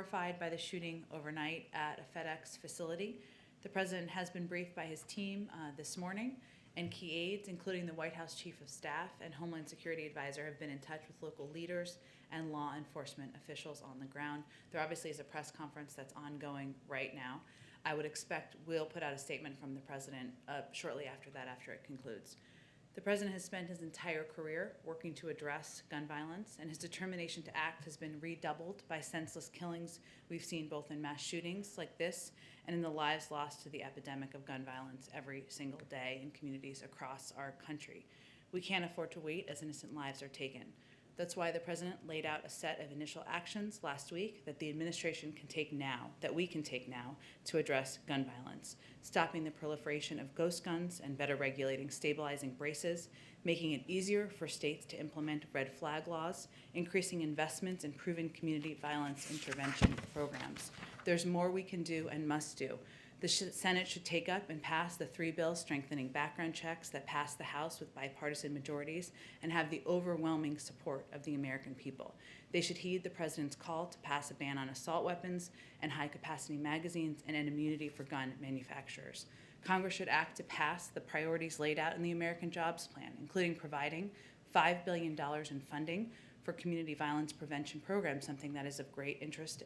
Horrified by the shooting overnight at a FedEx facility. The president has been briefed by his team this morning, and key aides, including the White House Chief of Staff and Homeland Security Advisor, have been in touch with local leaders and law enforcement officials on the ground. There obviously is a press conference that's ongoing right now. I would expect we'll put out a statement from the president shortly after that, after it concludes. The president has spent his entire career working to address gun violence, and his determination to act has been redoubled by senseless killings we've seen both in mass shootings like this and in the lives lost to the epidemic of gun violence every single day in communities across our country. We can't afford to wait as innocent lives are taken. That's why the president laid out a set of initial actions last week that the administration can take now, that we can take now, to address gun violence, stopping the proliferation of ghost guns and better regulating stabilizing braces, making it easier for states to implement red flag laws, increasing investments in proven community violence intervention programs. There's more we can do and must do. The Senate should take up and pass the 3 bills strengthening background checks that passed the House with bipartisan majorities and have the overwhelming support of the American people. They should heed the president's call to pass a ban on assault weapons and high-capacity magazines and an immunity for gun manufacturers. Congress should act to pass the priorities laid out in the American Jobs Plan, including providing $5 billion in funding for community violence prevention programs, something that is of great interest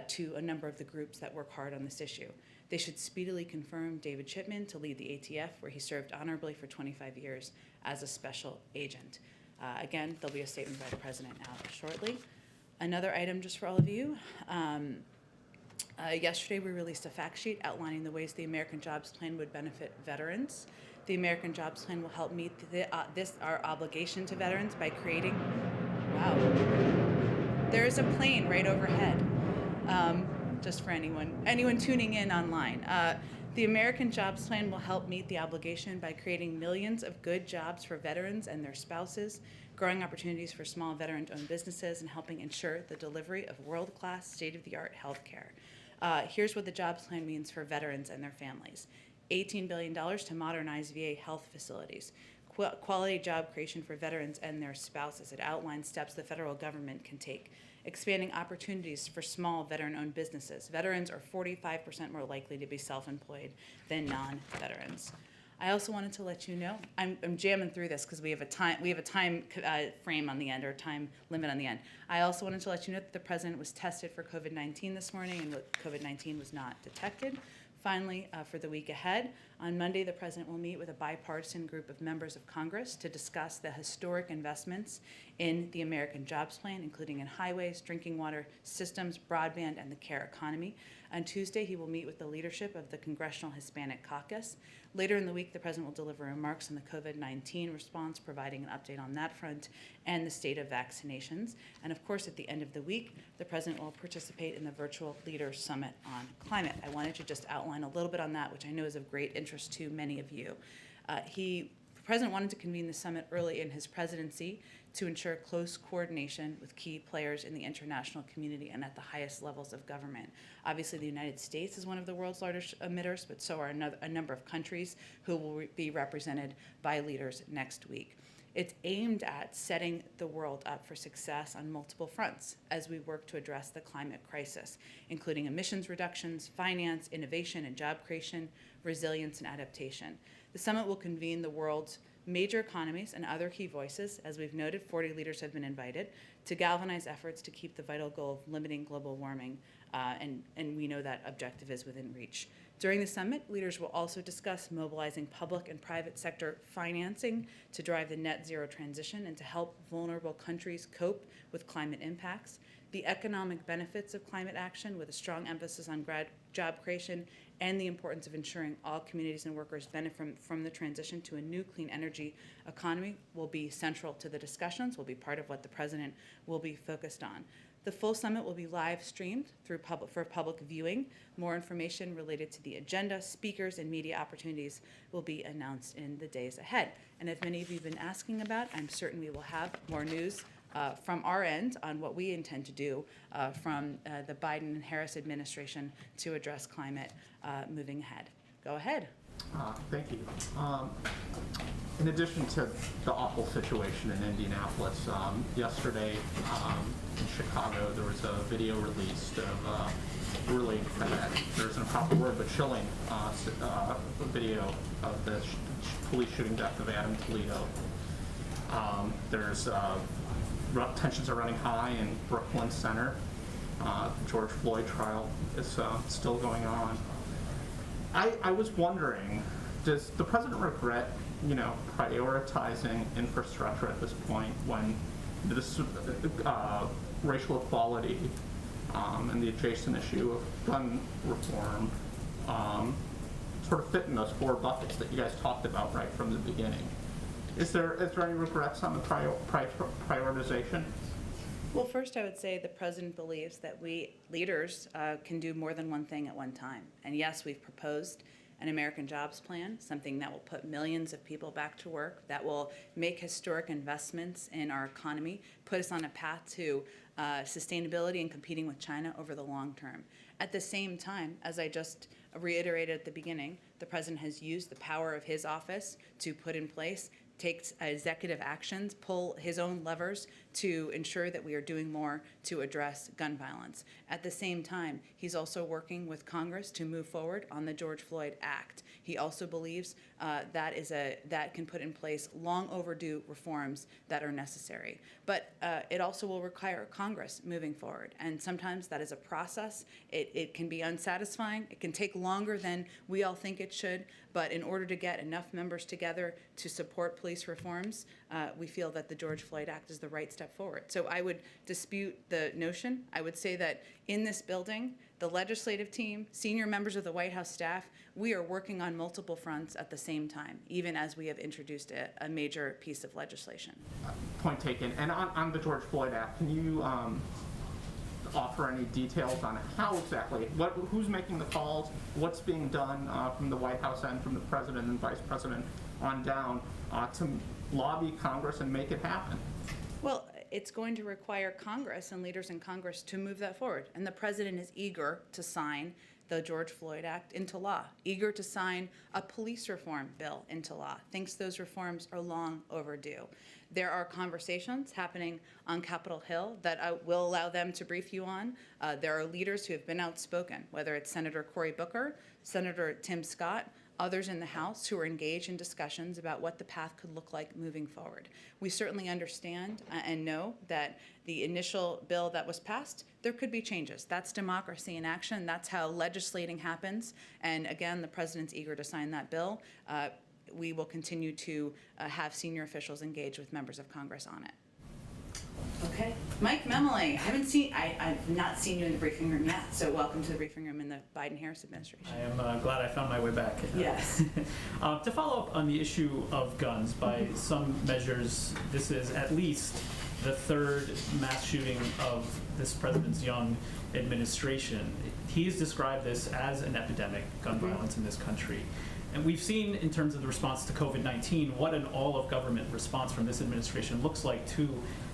to a number of the groups that work hard on this issue. They should speedily confirm David Chipman to lead the ATF, where he served honorably for 25 years as a special agent. Again, there'll be a statement by the president out shortly. Another item just for all of you. Yesterday, we released a fact sheet outlining the ways the American Jobs Plan would benefit veterans. The American Jobs Plan will help meet our obligation to veterans by creating, wow, there is a plane right overhead, just for anyone tuning in online. The American Jobs Plan will help meet the obligation by creating millions of good jobs for veterans and their spouses, growing opportunities for small veteran-owned businesses, and helping ensure the delivery of world-class, state-of-the-art health care. Here's what the Jobs Plan means for veterans and their families. $18 billion to modernize VA health facilities, quality job creation for veterans and their spouses. It outlines steps the federal government can take, expanding opportunities for small veteran-owned businesses. Veterans are 45% more likely to be self-employed than non-veterans. I also wanted to let you know, I'm jamming through this because we have a time frame on the end, or time limit on the end. I also wanted to let you know that the president was tested for COVID-19 this morning, and COVID-19 was not detected. Finally, for the week ahead, on Monday, the president will meet with a bipartisan group of members of Congress to discuss the historic investments in the American Jobs Plan, including in highways, drinking water systems, broadband, and the care economy. On Tuesday, he will meet with the leadership of the Congressional Hispanic Caucus. Later in the week, the president will deliver remarks on the COVID-19 response, providing an update on that front and the state of vaccinations. And of course, at the end of the week, the president will participate in the Virtual Leaders Summit on Climate. I wanted to just outline a little bit on that, which I know is of great interest to many of you. The president wanted to convene the summit early in his presidency to ensure close coordination with key players in the international community and at the highest levels of government. Obviously, the United States is one of the world's largest emitters, but so are a number of countries who will be represented by leaders next week. It's aimed at setting the world up for success on multiple fronts as we work to address the climate crisis, including emissions reductions, finance, innovation and job creation, resilience and adaptation. The summit will convene the world's major economies and other key voices. As we've noted, 40 leaders have been invited to galvanize efforts to keep the vital goal of limiting global warming, and we know that objective is within reach. During the summit, leaders will also discuss mobilizing public and private sector financing to drive the net zero transition and to help vulnerable countries cope with climate impacts, the economic benefits of climate action with a strong emphasis on job creation, and the importance of ensuring all communities and workers benefit from the transition to a new clean energy economy will be central to the discussions, will be part of what the president will be focused on. The full summit will be live streamed for public viewing. More information related to the agenda, speakers, and media opportunities will be announced in the days ahead. And as many of you have been asking about, I'm certain we will have more news from our end on what we intend to do from the Biden and Harris administration to address climate moving ahead. Go ahead. Thank you. In addition to the awful situation in Indianapolis, yesterday in Chicago there was a video released of really, there's an improper word, but chilling video of the police shooting death of Adam Toledo. There's tensions are running high in Brooklyn Center. The George Floyd trial is still going on. I was wondering, does the president regret, prioritizing infrastructure at this point when this racial equality and the adjacent issue of gun reform sort of fit in those four buckets that you guys talked about right from the beginning? Is there any regrets on the prioritization? Well, first I would say the president believes that we leaders can do more than one thing at one time. And yes, we've proposed an American Jobs Plan, something that will put millions of people back to work, that will make historic investments in our economy, put us on a path to sustainability and competing with China over the long term. At the same time, as I just reiterated at the beginning, the president has used the power of his office to put in place, takes executive actions, pull his own levers to ensure that we are doing more to address gun violence. At the same time, he's also working with Congress to move forward on the George Floyd Act. He also believes that can put in place long overdue reforms that are necessary. But it also will require Congress moving forward. And sometimes that is a process. It can be unsatisfying. It can take longer than we all think it should. But in order to get enough members together to support police reforms, we feel that the George Floyd Act is the right step forward. So I would dispute the notion. I would say that in this building, the legislative team, senior members of the White House staff, we are working on multiple fronts at the same time, even as we have introduced a major piece of legislation. Point taken. And on the George Floyd Act, can you offer any details on how exactly, who's making the calls, what's being done from the White House end, from the president and vice president on down to lobby Congress and make it happen? Well, it's going to require Congress and leaders in Congress to move that forward. And the president is eager to sign the George Floyd Act into law, eager to sign a police reform bill into law, thinks those reforms are long overdue. There are conversations happening on Capitol Hill that I will allow them to brief you on. There are leaders who have been outspoken, whether it's Senator Cory Booker, Senator Tim Scott, others in the House who are engaged in discussions about what the path could look like moving forward. We certainly understand and know that the initial bill that was passed, there could be changes. That's democracy in action. That's how legislating happens. And again, the president's eager to sign that bill. We will continue to have senior officials engage with members of Congress on it. Okay, Mike Memoli, I've not seen you in the briefing room yet, so welcome to the briefing room in the Biden-Harris administration. I am glad I found my way back. Yes. To follow up on the issue of guns, by some measures, this is at least the third mass shooting of this president's young administration. He's described this as an epidemic, gun violence in this country. And we've seen, in terms of the response to COVID-19, what an all-of-government response from this administration looks like to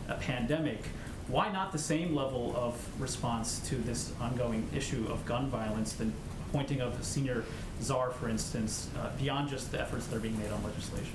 a pandemic. Why not the same level of response to this ongoing issue of gun violence, the appointing of a senior czar, for instance, beyond just the efforts that are being made on legislation?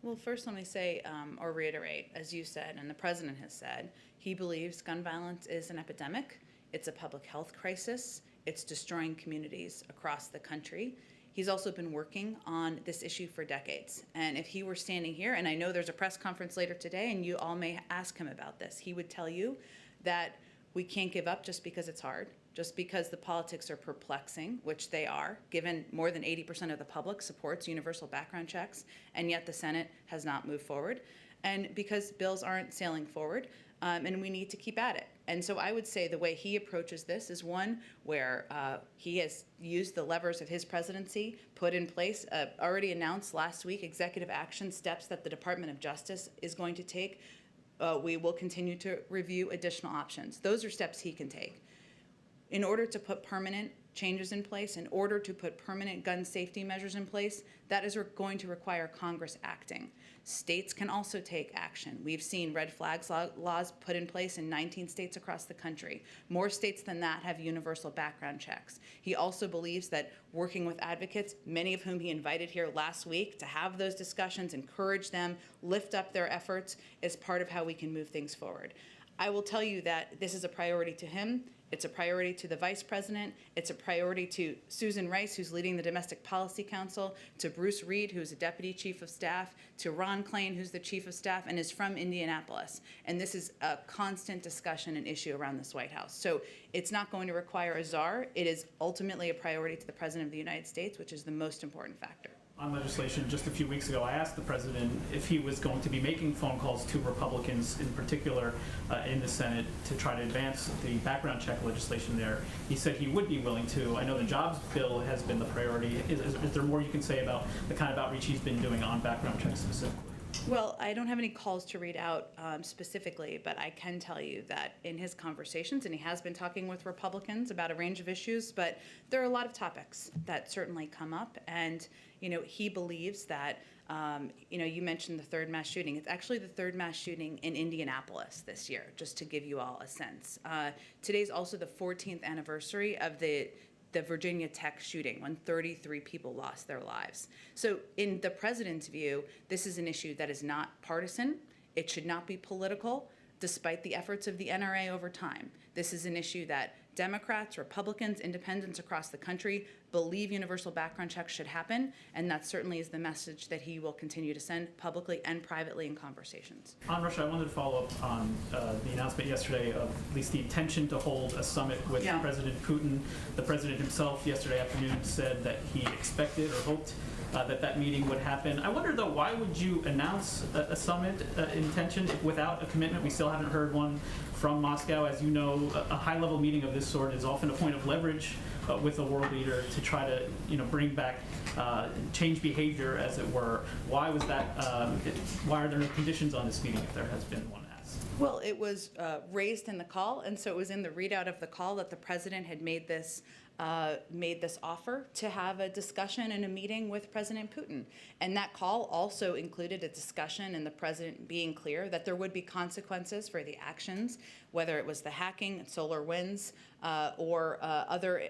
Well, first let me say, or reiterate, as you said, and the president has said, he believes gun violence is an epidemic. It's a public health crisis. It's destroying communities across the country. He's also been working on this issue for decades. And if he were standing here, and I know there's a press conference later today, and you all may ask him about this, he would tell you that we can't give up just because it's hard, just because the politics are perplexing, which they are, given more than 80% of the public supports universal background checks, and yet the Senate has not moved forward. And because bills aren't sailing forward, and we need to keep at it. And so I would say the way he approaches this is one where he has used the levers of his presidency, put in place, already announced last week, executive action steps that the Department of Justice is going to take. We will continue to review additional options. Those are steps he can take. In order to put permanent changes in place, in order to put permanent gun safety measures in place, that is going to require Congress acting. States can also take action. We've seen red flags laws put in place in 19 states across the country. More states than that have universal background checks. He also believes that working with advocates, many of whom he invited here last week to have those discussions, encourage them, lift up their efforts, is part of how we can move things forward. I will tell you that this is a priority to him. It's a priority to the Vice President. It's a priority to Susan Rice, who's leading the Domestic Policy Council, to Bruce Reed, who's a Deputy Chief of Staff, to Ron Klain, who's the Chief of Staff and is from Indianapolis. And this is a constant discussion and issue around this White House. So it's not going to require a czar. It is ultimately a priority to the President of the United States, which is the most important factor. On legislation, just a few weeks ago, I asked the president if he was going to be making phone calls to Republicans, in particular in the Senate, to try to advance the background check legislation there. He said he would be willing to. I know the jobs bill has been the priority. Is there more you can say about the kind of outreach he's been doing on background checks specifically? Well, I don't have any calls to read out specifically, but I can tell you that in his conversations, and he has been talking with Republicans about a range of issues, but there are a lot of topics that certainly come up. And, he believes that, you mentioned the third mass shooting. It's actually the third mass shooting in Indianapolis this year, just to give you all a sense. Today's also the 14th anniversary of the Virginia Tech shooting, when 33 people lost their lives. So in the president's view, this is an issue that is not partisan. It should not be political, despite the efforts of the NRA over time. This is an issue that Democrats, Republicans, independents across the country believe universal background checks should happen, and that certainly is the message that he will continue to send publicly and privately in conversations. On Russia, I wanted to follow up on the announcement yesterday of at least the intention to hold a summit with President Putin. The president himself yesterday afternoon said that he expected or hoped that meeting would happen. I wonder, though, why would you announce a summit intention without a commitment? We still haven't heard one from Moscow. As you know, a high-level meeting of this sort is often a point of leverage with a world leader to try to, bring back change behavior, as it were. Why was that? Why are there no conditions on this meeting if there has been one asked? Well, it was raised in the call, and so it was in the readout of the call that the president had made this offer to have a discussion and a meeting with President Putin. And that call also included a discussion and the president being clear that there would be consequences for the actions, whether it was the hacking, SolarWinds, or other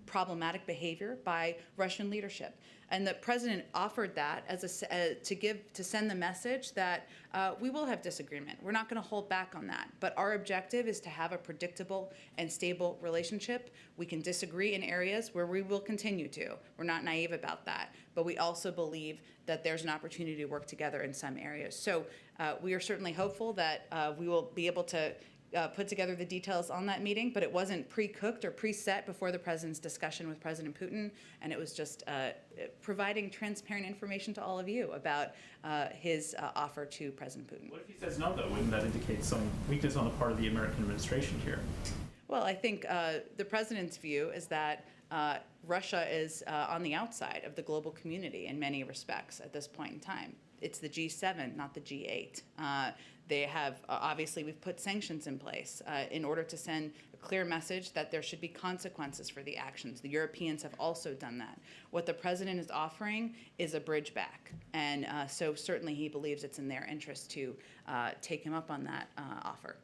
problematic behavior by Russian leadership. And the president offered that as to send the message that we will have disagreement. We're not going to hold back on that. But our objective is to have a predictable and stable relationship. We can disagree in areas where we will continue to. We're not naive about that. But we also believe that there's an opportunity to work together in some areas. So we are certainly hopeful that we will be able to put together the details on that meeting, but it wasn't pre-cooked or preset before the president's discussion with President Putin, and it was just providing transparent information to all of you about his offer to President Putin. What if he says no, though? Wouldn't that indicate some weakness on the part of the American administration here? Well, I think the president's view is that Russia is on the outside of the global community in many respects at this point in time. It's the G7, not the G8. They have, obviously, we've put sanctions in place in order to send a clear message that there should be consequences for the actions. The Europeans have also done that. What the president is offering is a bridge back. And so certainly he believes it's in their interest to take him up on that offer.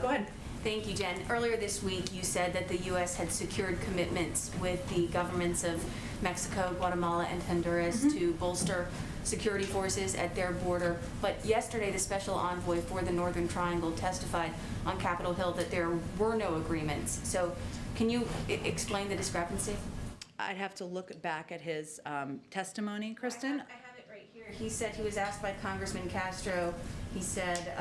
Go ahead. Thank you, Jen. Earlier this week, you said that the U.S. had secured commitments with the governments of Mexico, Guatemala, and Honduras to bolster security forces at their border. But yesterday, the special envoy for the Northern Triangle testified on Capitol Hill that there were no agreements. So can you explain the discrepancy? I'd have to look back at his testimony, Kristen. I have it right here. He said he was asked by Congressman Castro. He said,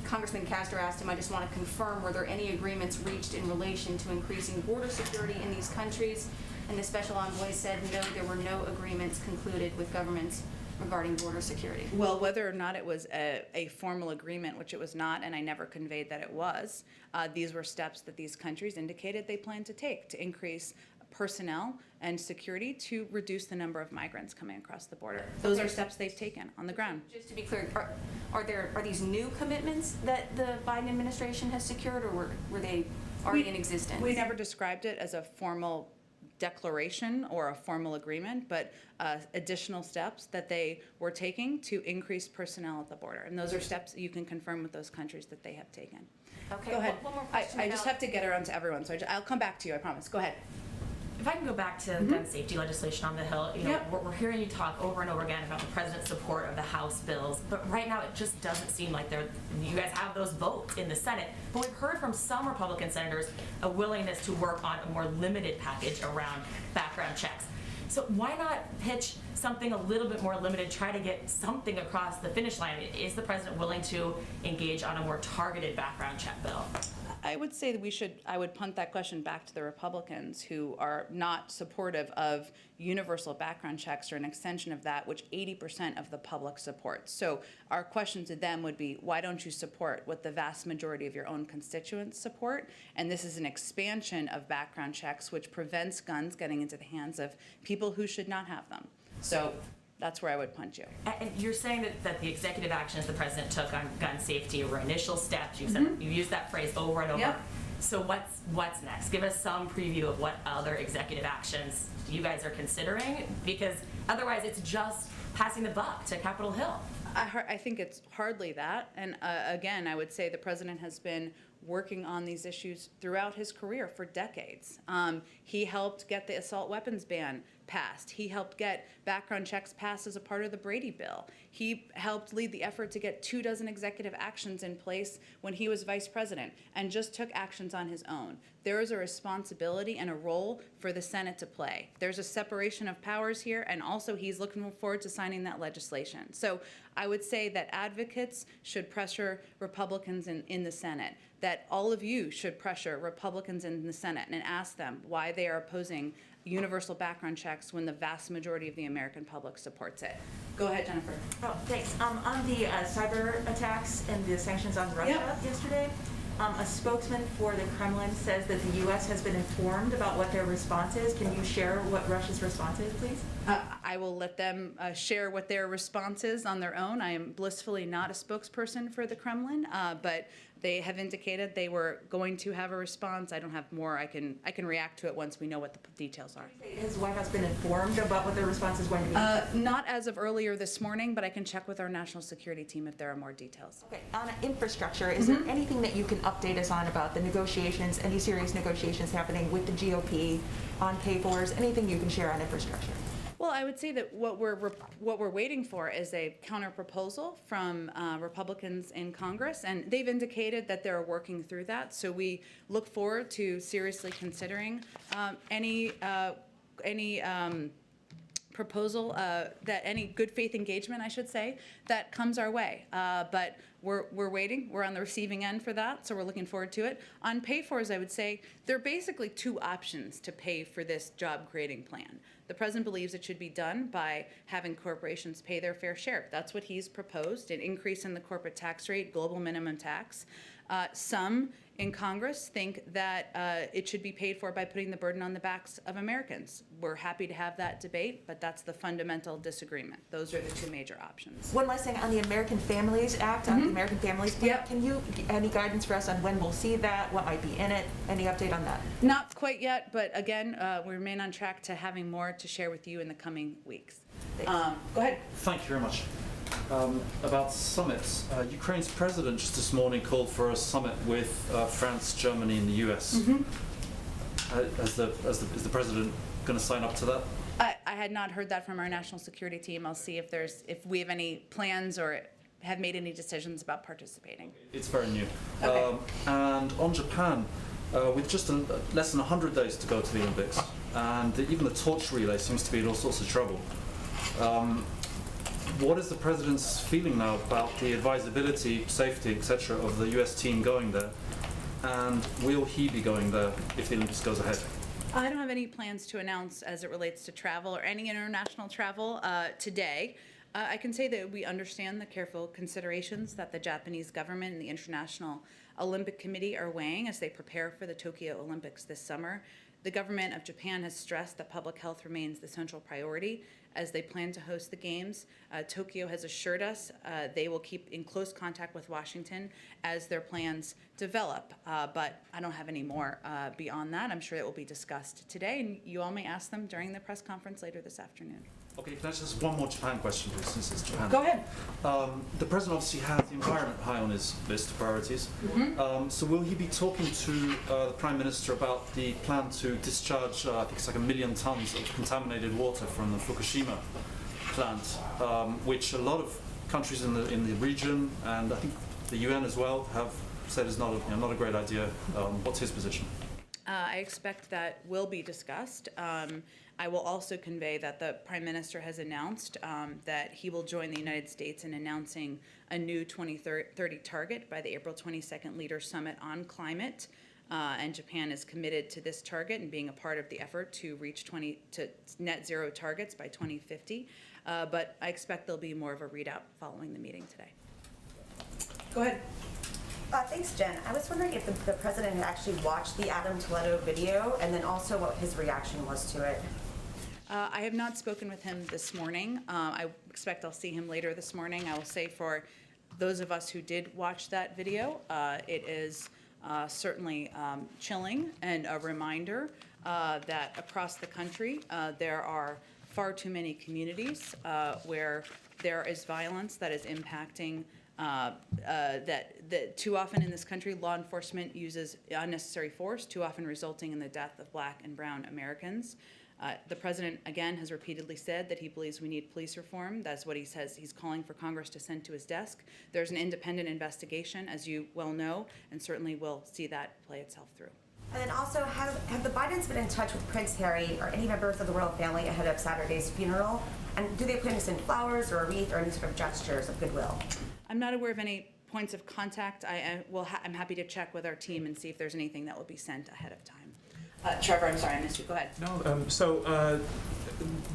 Congressman Castro asked him, I just want to confirm, were there any agreements reached in relation to increasing border security in these countries? And the special envoy said, no, there were no agreements concluded with governments regarding border security. Well, whether or not it was a formal agreement, which it was not, and I never conveyed that it was, these were steps that these countries indicated they planned to take to increase personnel and security to reduce the number of migrants coming across the border. Those are steps they've taken on the ground. Just to be clear, are these new commitments that the Biden administration has secured, or were they already in existence? We never described it as a formal declaration or a formal agreement, but additional steps that they were taking to increase personnel at the border. And those are steps that you can confirm with those countries that they have taken. Okay, Go ahead. one more question. I just about- have to get around to everyone, so I'll come back to you, I promise. Go ahead. If I can go back to gun safety legislation on the Hill, you know, Yep. we're hearing you talk over and over again about the president's support of the House bills, but right now it just doesn't seem like you guys have those votes in the Senate. But we've heard from some Republican senators a willingness to work on a more limited package around background checks. So why not pitch something a little bit more limited, try to get something across the finish line? Is the president willing to engage on a more targeted background check bill? I would say that I would punt that question back to the Republicans who are not supportive of universal background checks or an extension of that, which 80% of the public supports. So our question to them would be, why don't you support what the vast majority of your own constituents support? And this is an expansion of background checks, which prevents guns getting into the hands of people who should not have them. So that's where I would punt you. And you're saying that the executive actions the president took on gun safety were initial steps. You said you used that phrase over and over. Yep. So what's next? Give us some preview of what other executive actions you guys are considering, because otherwise it's just passing the buck to Capitol Hill. I think it's hardly that. And again, I would say the president has been working on these issues throughout his career for decades. He helped get the assault weapons ban passed. He helped get background checks passed as a part of the Brady bill. He helped lead the effort to get 24 executive actions in place when he was vice president and just took actions on his own. There is a responsibility and a role for the Senate to play. There's a separation of powers here, and also he's looking forward to signing that legislation. So I would say that advocates should pressure Republicans in the Senate, that all of you should pressure Republicans in the Senate and ask them why they are opposing universal background checks when the vast majority of the American public supports it. Go ahead, Jennifer. Oh, thanks. On the cyber attacks and the sanctions on Russia yesterday, a spokesman for the Kremlin says that the U.S. has been informed about what their response is. Can you share what Russia's response is, please? I will let them share what their response is on their own. I am blissfully not a spokesperson for the Kremlin, but they have indicated they were going to have a response. I don't have more. I can react to it once we know what the details are. Has the White House been informed about what their response is going to be? Not as of earlier this morning, but I can check with our national security team if there are more details. Okay. On infrastructure, is there anything that you can update us on about the negotiations, any serious negotiations happening with the GOP on pay-fors, anything you can share on infrastructure? Well, I would say that what we're waiting for is a counter proposal from Republicans in Congress, and they've indicated that they're working through that. So we look forward to seriously considering any proposal, that any good faith engagement, I should say, that comes our way. But we're waiting. We're on the receiving end for that, so we're looking forward to it. On pay-fors, I would say there are basically two options to pay for this job-creating plan. The president believes it should be done by having corporations pay their fair share. That's what he's proposed, an increase in the corporate tax rate, global minimum tax. Some in Congress think that it should be paid for by putting the burden on the backs of Americans. We're happy to have that debate, but that's the fundamental disagreement. Those are the two major options. One last thing on the American Families Act, on the American Families Plan. Yep. Can you, any guidance for us on when we'll see that, what might be in it, any update on that? Not quite yet, but again, we remain on track to having more to share with you in the coming weeks. Go ahead. Thank you very much. About summits, Ukraine's president just this morning called for a summit with France, Germany, and the US. Is the president going to sign up to that? I had not heard that from our national security team. I'll see if we have any plans or have made any decisions about participating. It's very new. Okay. And on Japan, with just less than 100 days to go to the Olympics, and even the torch relay seems to be in all sorts of trouble. What is the president's feeling now about the advisability, safety, etc. of the US team going there? And will he be going there if the Olympics goes ahead? I don't have any plans to announce as it relates to travel or any international travel today. I can say that we understand the careful considerations that the Japanese government and the International Olympic Committee are weighing as they prepare for the Tokyo Olympics this summer. The government of Japan has stressed that public health remains the central priority as they plan to host the Games. Tokyo has assured us they will keep in close contact with Washington as their plans develop. But I don't have any more beyond that. I'm sure it will be discussed today, and you all may ask them during the press conference later this afternoon. Okay, can I just one more Japan question, please, since it's Japan? Go ahead. The president obviously has the environment high on his list of priorities. So will he be talking to the Prime Minister about the plan to discharge, I think it's like 1 million tons of contaminated water from the Fukushima plant, which a lot of countries in the region, and I think the UN as well, have said is not a great idea. What's his position? I expect that will be discussed. I will also convey that the Prime Minister has announced that he will join the United States in announcing a new 2030 target by the April 22nd Leaders Summit on Climate. And Japan is committed to this target and being a part of the effort to reach net zero targets by 2050. But I expect there'll be more of a readout following the meeting today. Go ahead. Thanks, Jen. I was wondering if the president had actually watched the Adam Toledo video, and then also what his reaction was to it. I have not spoken with him this morning. I expect I'll see him later this morning. I will say for those of us who did watch that video, it is certainly chilling and a reminder that across the country there are far too many communities where there is violence that is impacting that too often in this country, law enforcement uses unnecessary force, too often resulting in the death of Black and brown Americans. The president, again, has repeatedly said that he believes we need police reform. That's what he says he's calling for Congress to send to his desk. There's an independent investigation, as you well know, and certainly we'll see that play itself through. And then also, have the Bidens been in touch with Prince Harry or any members of the royal family ahead of Saturday's funeral? And do they plan to send flowers or a wreath or any sort of gestures of goodwill? I'm not aware of any points of contact. I'm happy to check with our team and see if there's anything that will be sent ahead of time. Trevor, I'm sorry, I missed you. Go ahead. No,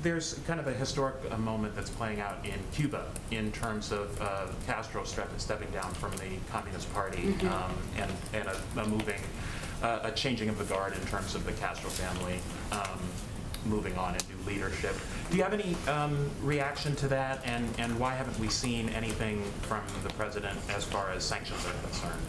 there's kind of a historic moment that's playing out in Cuba in terms of Castro stepping down from the Communist Party and a changing of the guard in terms of the Castro family moving on in new leadership. Do you have any reaction to that, and why haven't we seen anything from the president as far as sanctions are concerned?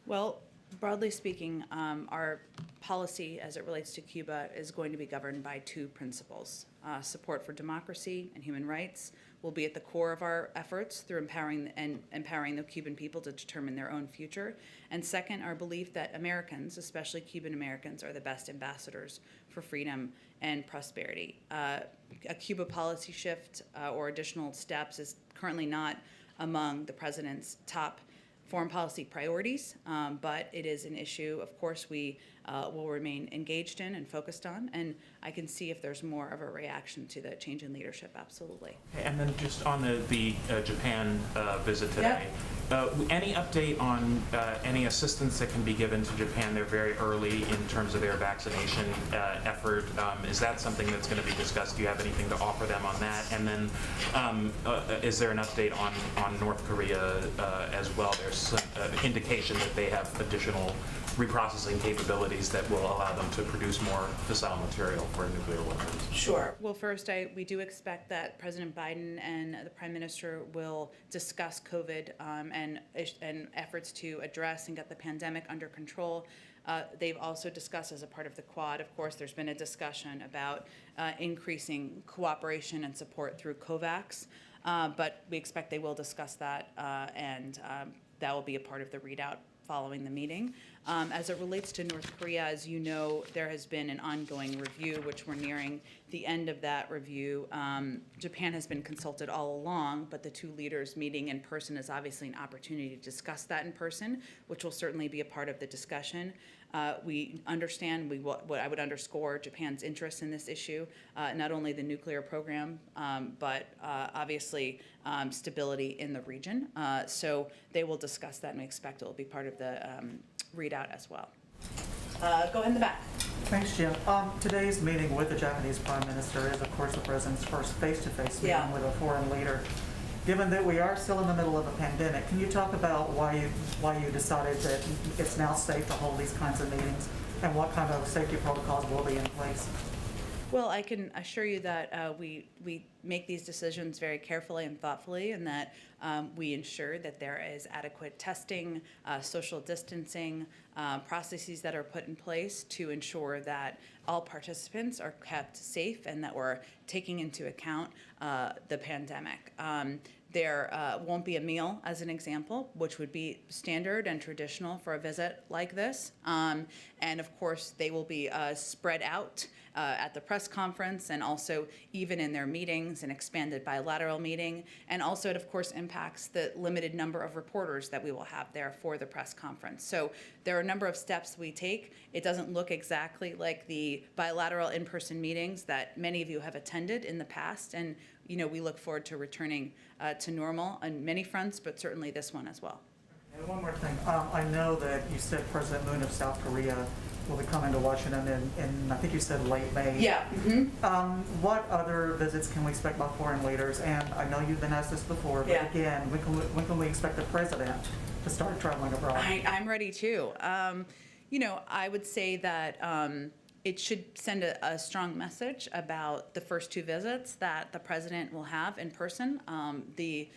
Well, broadly speaking, our policy as it relates to Cuba is going to be governed by two principles. Support for democracy and human rights will be at the core of our efforts through empowering the Cuban people to determine their own future. And second, our belief that Americans, especially Cuban Americans, are the best ambassadors for freedom and prosperity. A Cuba policy shift or additional steps is currently not among the president's top foreign policy priorities, but it is an issue, of course, we will remain engaged in and focused on, and I can see if there's more of a reaction to the change in leadership, absolutely. And then just on the Japan visit today, any update on any assistance that can be given to Japan? They're very early in terms of their vaccination effort. Is that something that's going to be discussed? Do you have anything to offer them on that? And then is there an update on North Korea as well? There's some indication that they have additional reprocessing capabilities that will allow them to produce more fissile material for nuclear weapons. Sure. Well, first, we do expect that President Biden and the Prime Minister will discuss COVID and efforts to address and get the pandemic under control. They've also discussed as a part of the Quad, of course, there's been a discussion about increasing cooperation and support through COVAX, but we expect they will discuss that and that will be a part of the readout following the meeting. As it relates to North Korea, as you know, there has been an ongoing review, which we're nearing the end of that review. Japan has been consulted all along, but the two leaders meeting in person is obviously an opportunity to discuss that in person, which will certainly be a part of the discussion. We understand, what I would underscore Japan's interest in this issue, not only the nuclear program, but obviously stability in the region. So they will discuss that, and we expect it will be part of the readout as well. Go ahead in the back. Thanks, Jim. Today's meeting with the Japanese Prime Minister is, of course, the President's first face-to-face meeting Yeah. with a foreign leader. Given that we are still in the middle of a pandemic, can you talk about why you decided that it's now safe to hold these kinds of meetings, and what kind of safety protocols will be in place? Well, I can assure you that we make these decisions very carefully and thoughtfully, and that we ensure that there is adequate testing, social distancing, processes that are put in place to ensure that all participants are kept safe and that we're taking into account the pandemic. There won't be a meal, as an example, which would be standard and traditional for a visit like this. And of course, they will be spread out at the press conference and also even in their meetings, an expanded bilateral meeting. And also it, of course, impacts the limited number of reporters that we will have there for the press conference. So there are a number of steps we take. It doesn't look exactly like the bilateral in-person meetings that many of you have attended in the past. And we look forward to returning to normal on many fronts, but certainly this one as well. And one more thing. I know that you said President Moon of South Korea will be coming to Washington in I think you said late May. Yeah. What other visits can we expect by foreign leaders? And I know you've been asked this before, but Yeah. again, when can we expect the President to start traveling abroad? I'm ready too. I would say that it should send a strong message about the first two visits that the president will have in person. The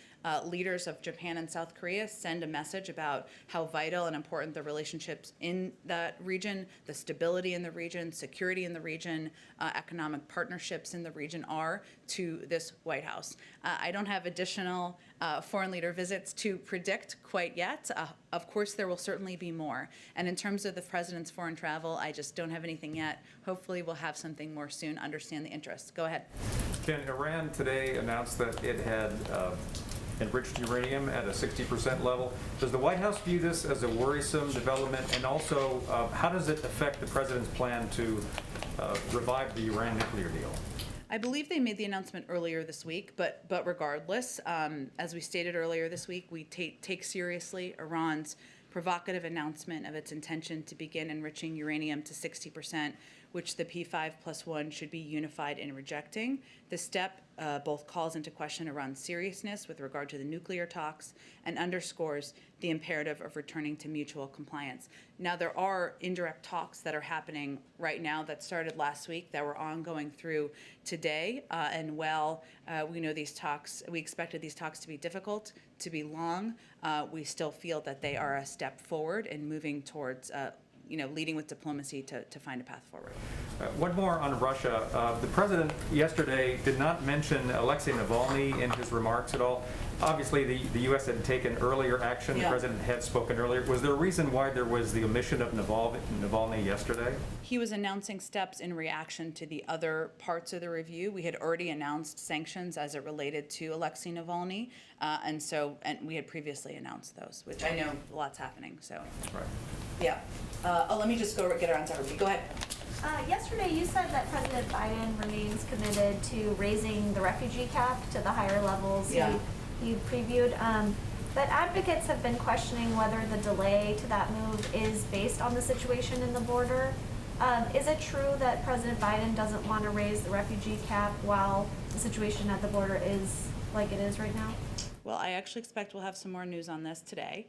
leaders of Japan and South Korea send a message about how vital and important the relationships in that region, the stability in the region, security in the region, economic partnerships in the region are to this White House. I don't have additional foreign leader visits to predict quite yet. Of course, there will certainly be more. And in terms of the president's foreign travel, I just don't have anything yet. Hopefully, we'll have something more soon, understand the interest. Go ahead. Jen, Iran today announced that it had enriched uranium at a 60% level. Does the White House view this as a worrisome development? And also, how does it affect the president's plan to revive the Iran nuclear deal? I believe they made the announcement earlier this week, but regardless, as we stated earlier this week, we take seriously Iran's provocative announcement of its intention to begin enriching uranium to 60%, which the P5+1 should be unified in rejecting. The step both calls into question Iran's seriousness with regard to the nuclear talks and underscores the imperative of returning to mutual compliance. Now, there are indirect talks that are happening right now that started last week that were ongoing through today. And while we know these talks, we expected these talks to be difficult, to be long, we still feel that they are a step forward in moving towards leading with diplomacy to find a path forward. One more on Russia. The president yesterday did not mention Alexei Navalny in his remarks at all. Obviously, the U.S. had taken earlier action. Yeah. The president had spoken earlier. Was there a reason why there was the omission of Navalny yesterday? He was announcing steps in reaction to the other parts of the review. We had already announced sanctions as it related to Alexei Navalny, and we had previously announced those, which I know a lot's happening. So, Right. yeah. Let me just get around to everybody. Go ahead. Yesterday, you said that President Biden remains committed to raising the refugee cap to the higher levels you previewed. But advocates have been questioning whether the delay to that move is based on the situation in the border. Is it true that President Biden doesn't want to raise the refugee cap while the situation at the border is like it is right now? Well, I actually expect we'll have some more news on this today.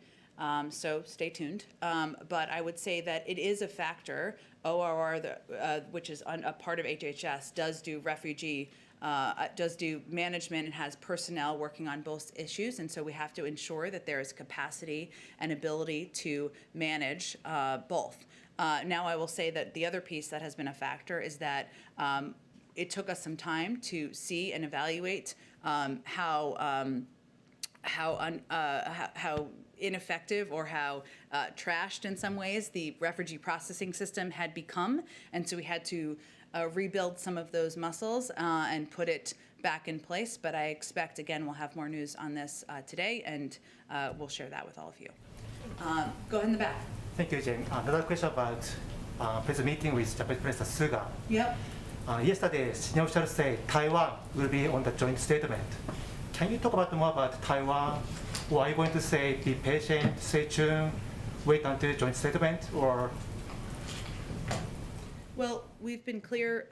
So stay tuned. But I would say that it is a factor. ORR, which is a part of HHS, does do management and has personnel working on both issues. And so we have to ensure that there is capacity and ability to manage both. Now, I will say that the other piece that has been a factor is that it took us some time to see and evaluate how ineffective or how trashed in some ways the refugee processing system had become. And so we had to rebuild some of those muscles and put it back in place. But I expect, again, we'll have more news on this today, and we'll share that with all of you. Go ahead in the back. Thank you, Jen. Another question about press meeting with Japanese President Suga. Yep. Yesterday, senior officials say Taiwan will be on the joint statement. Can you talk more about Taiwan? Or are you going to say be patient, stay tuned, wait until joint statement, or? Well, we've been clear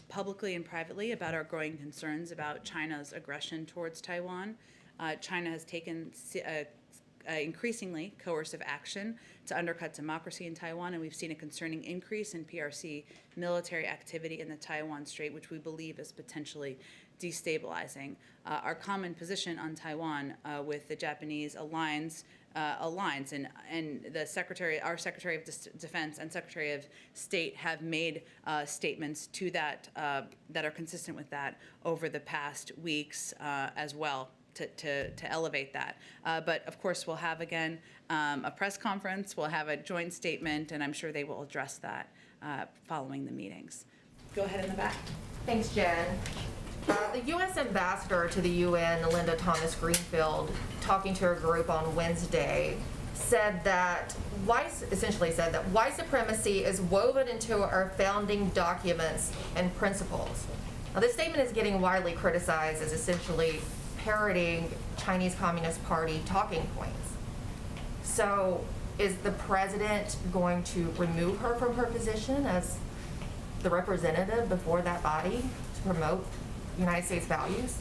publicly and privately about our growing concerns about China's aggression towards Taiwan. China has taken increasingly coercive action to undercut democracy in Taiwan, and we've seen a concerning increase in PRC military activity in the Taiwan Strait, which we believe is potentially destabilizing. Our common position on Taiwan with the Japanese aligns, and our Secretary of Defense and Secretary of State have made statements to that that are consistent with that over the past weeks as well. To elevate that. But of course, we'll have again a press conference, we'll have a joint statement, and I'm sure they will address that following the meetings. Go ahead in the back. Thanks, Jen. The U.S. ambassador to the UN, Linda Thomas Greenfield, talking to a group on Wednesday, essentially said that white supremacy is woven into our founding documents and principles. Now, this statement is getting widely criticized as essentially parroting Chinese Communist Party talking points. So is the president going to remove her from her position as the representative before that body to promote United States values?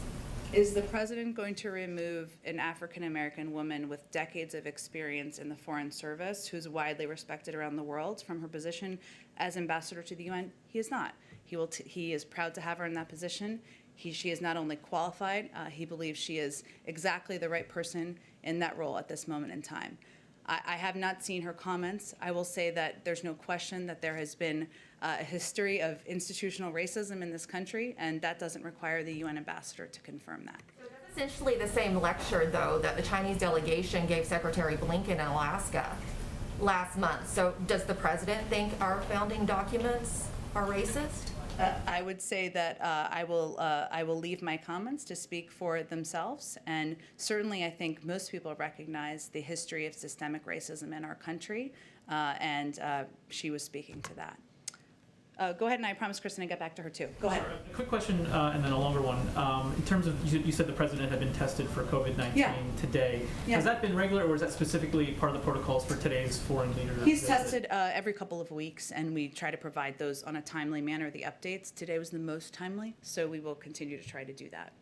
Is the president going to remove an African-American woman with decades of experience in the Foreign Service, who's widely respected around the world, from her position as ambassador to the UN? He is not. He is proud to have her in that position. She is not only qualified, he believes she is exactly the right person in that role at this moment in time. I have not seen her comments. I will say that there's no question that there has been a history of institutional racism in this country, and that doesn't require the UN ambassador to confirm that. So that's essentially the same lecture, though, that the Chinese delegation gave Secretary Blinken in Alaska last month. So does the president think our founding documents are racist? I would say that I will leave my comments to speak for themselves, and certainly I think most people recognize the history of systemic racism in our country, and she was speaking to that. Go ahead, and I promise Kristen to get back to her too. Go ahead. Sure. A quick question and then a longer one. In terms of, you said the president had been tested for COVID-19 today. Yeah. Has that been regular, or is that specifically part of the protocols for today's foreign leader He's visit? tested every couple of weeks, and we try to provide those on a timely manner, the updates. Today was the most timely, so we will continue to try to do that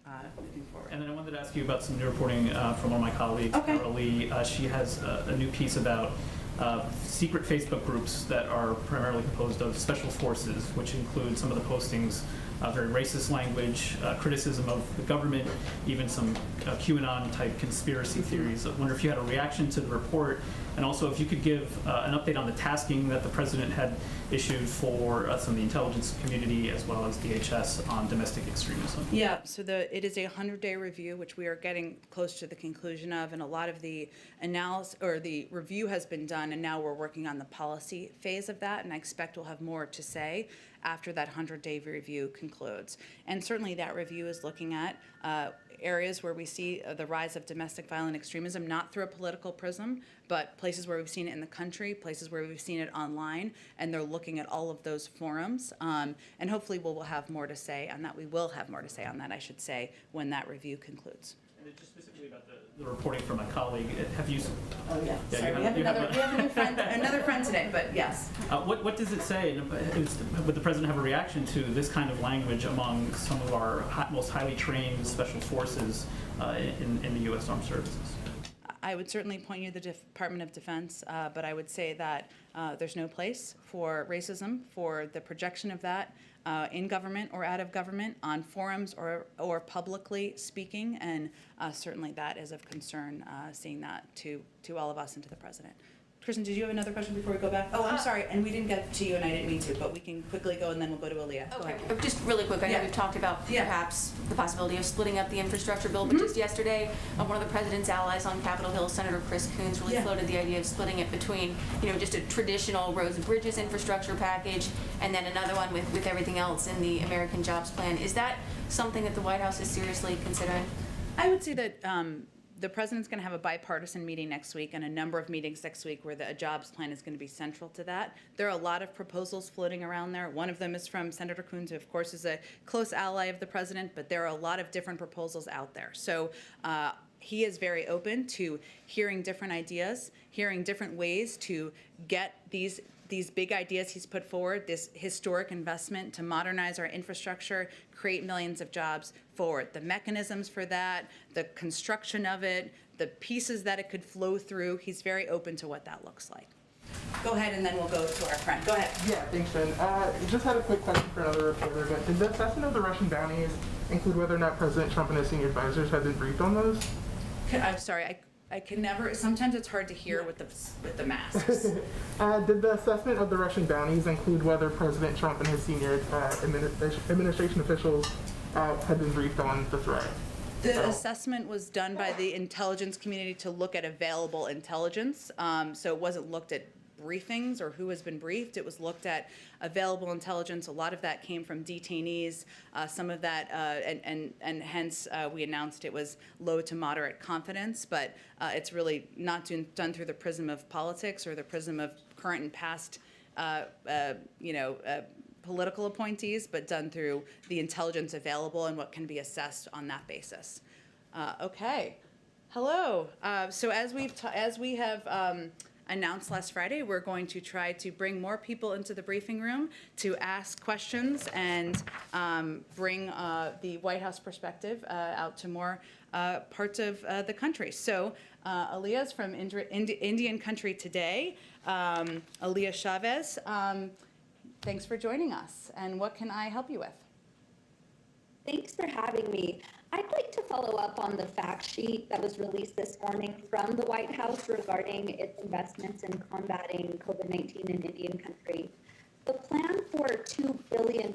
moving forward. And then I wanted to ask you about some new reporting from one of my colleagues, Okay. Carol Lee. She has a new piece about secret Facebook groups that are primarily composed of special forces, which include some of the postings, very racist language, criticism of the government, even some QAnon-type conspiracy theories. I wonder if you had a reaction to the report, and also if you could give an update on the tasking that the president had issued for some of the intelligence community as well as DHS on domestic extremism. Yeah, so it is a 100-day review, which we are getting close to the conclusion of, and a lot of the analysis or the review has been done, and now we're working on the policy phase of that, and I expect we'll have more to say after that 100-day review concludes. And certainly that review is looking at areas where we see the rise of domestic violent extremism, not through a political prism, but places where we've seen it in the country, places where we've seen it online, and they're looking at all of those forums. And hopefully we'll have more to say on that. We will have more to say on that, I should say, when that review concludes. And just specifically about the reporting from my colleague, have you... Oh, yeah. Yeah, Sorry, we have a new friend, another friend today, but yes. What does it say? Would the president have a reaction to this kind of language among some of our most highly trained special forces in the U.S. Armed Services? I would certainly point you to the Department of Defense, but I would say that there's no place for racism, for the projection of that in government or out of government, on forums or publicly speaking, and certainly that is of concern, seeing that to all of us and to the president. Kristen, did you have another question before we go back? Oh, I'm sorry, and we didn't get to you, and I didn't mean to, but we can quickly go, and then we'll go to Aaliyah. Go ahead. Just really quick, I know Yeah. we've talked about perhaps the possibility of splitting up the infrastructure bill, but just yesterday, one of the president's allies on Capitol Hill, Senator Chris Coons, really floated the idea of splitting it between, just a traditional roads and bridges infrastructure package, and then another one with everything else in the American Jobs Plan. Is that something that the White House is seriously considering? I would say that the president's going to have a bipartisan meeting next week and a number of meetings next week where the jobs plan is going to be central to that. There are a lot of proposals floating around there. One of them is from Senator Coons, who of course is a close ally of the president, but there are a lot of different proposals out there. So he is very open to hearing different ideas, hearing different ways to get these these big ideas he's put forward, this historic investment to modernize our infrastructure, create millions of jobs forward. The mechanisms for that, the construction of it, the pieces that it could flow through, he's very open to what that looks like. Go ahead, and then we'll go to our friend. Go ahead. Yeah, thanks, Jen. Just had a quick question for another reporter, but did the assessment of the Russian bounties include whether or not President Trump and his senior advisors had been briefed on those? I'm sorry, I can never, sometimes it's hard to hear with the masks. Did the assessment of the Russian bounties include whether President Trump and his senior administration officials had been briefed on the threat? The assessment was done by the intelligence community to look at available intelligence. So it wasn't looked at briefings or who has been briefed. It was looked at available intelligence. A lot of that came from detainees. Some of that, and hence we announced it was low to moderate confidence, but it's really not done through the prism of politics or the prism of current and past, political appointees, but done through the intelligence available and what can be assessed on that basis. Okay. Hello. So as we have announced last Friday, we're going to try to bring more people into the briefing room to ask questions and bring the White House perspective out to more parts of the country. So Aaliyah's from Indian country today. Aaliyah Chavez, thanks for joining us. And what can I help you with? Thanks for having me. I'd like to follow up on the fact sheet that was released this morning from the White House regarding its investments in combating COVID-19 in Indian country. The plan for $2 billion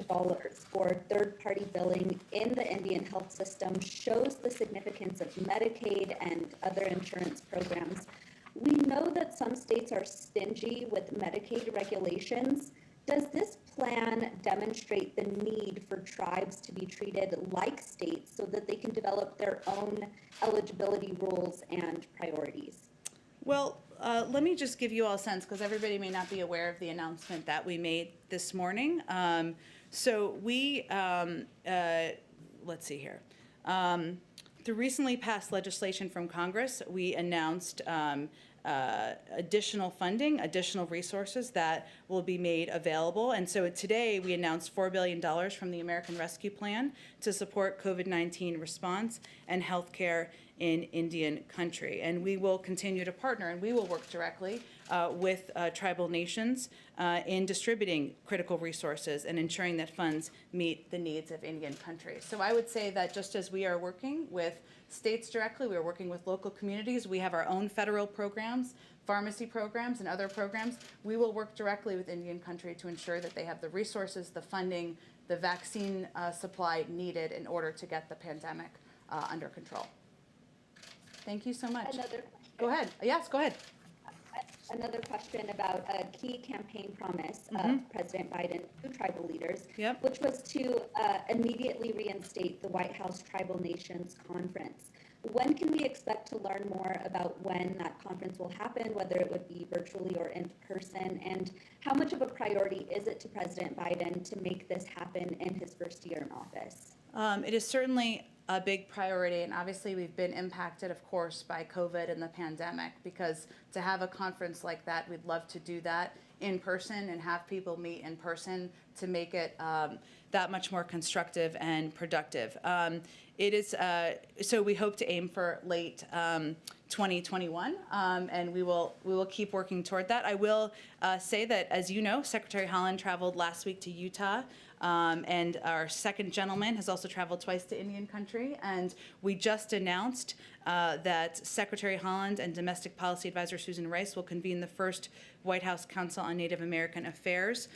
for third-party billing in the Indian health system shows the significance of Medicaid and other insurance programs. We know that some states are stingy with Medicaid regulations. Does this plan demonstrate the need for tribes to be treated like states so that they can develop their own eligibility rules and priorities? Well, let me just give you all a sense, because everybody may not be aware of the announcement that we made this morning. So we, let's see here. Through recently passed legislation from Congress, we announced additional funding, additional resources that will be made available. And so today we announced $4 billion from the American Rescue Plan to support COVID-19 response and healthcare in Indian country. And we will continue to partner, and we will work directly with tribal nations in distributing critical resources and ensuring that funds meet the needs of Indian country. So I would say that just as we are working with states directly, we are working with local communities. We have our own federal programs, pharmacy programs, and other programs. We will work directly with Indian country to ensure that they have the resources, the funding, the vaccine supply needed in order to get the pandemic under control. Thank you so much. Go ahead. Yes, go ahead. Another question about a key campaign promise of President Biden to tribal leaders, which was to immediately reinstate the White House Tribal Nations Conference. When can we expect to learn more about when that conference will happen, whether it would be virtually or in person, and how much of a priority is it to President Biden to make this happen in his first year in office? It is certainly a big priority, and obviously we've been impacted, of course, by COVID and the pandemic, because to have a conference like that, we'd love to do that in person and have people meet in person to make it that much more constructive and productive. It is, so we hope to aim for late 2021, and we will keep working toward that. I will say that, as you know, Secretary Haaland traveled last week to Utah, and our second gentleman has also traveled twice to Indian country, and we just announced that Secretary Haaland and Domestic Policy Advisor Susan Rice will convene the first White House Council on Native American Affairs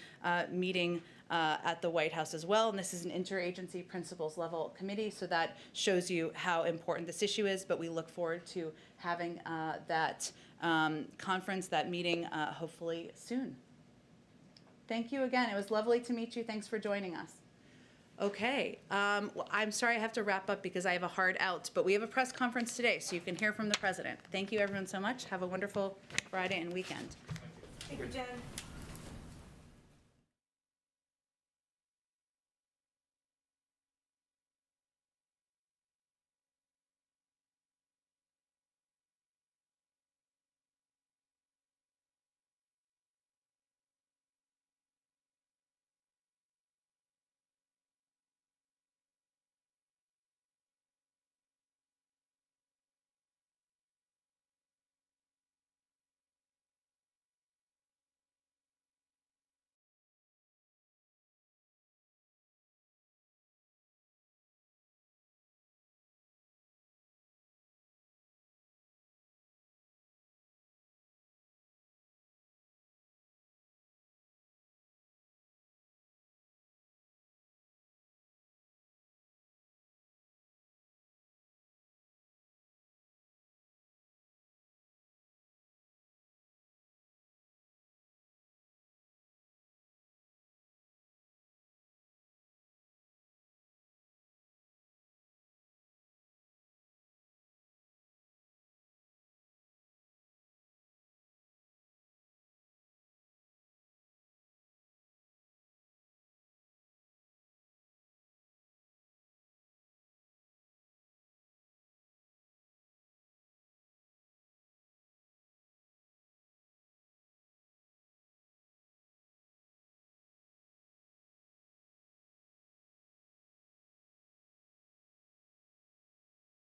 meeting at the White House as well. And this is an interagency principals level committee, so that shows you how important this issue is. But we look forward to having that conference, that meeting, hopefully soon. Thank you again. It was lovely to meet you. Thanks for joining us. Okay, well, I'm sorry I have to wrap up because I have a hard out, but we have a press conference today, so you can hear from the president. Thank you everyone so much. Have a wonderful Friday and weekend. Thank you, Jen.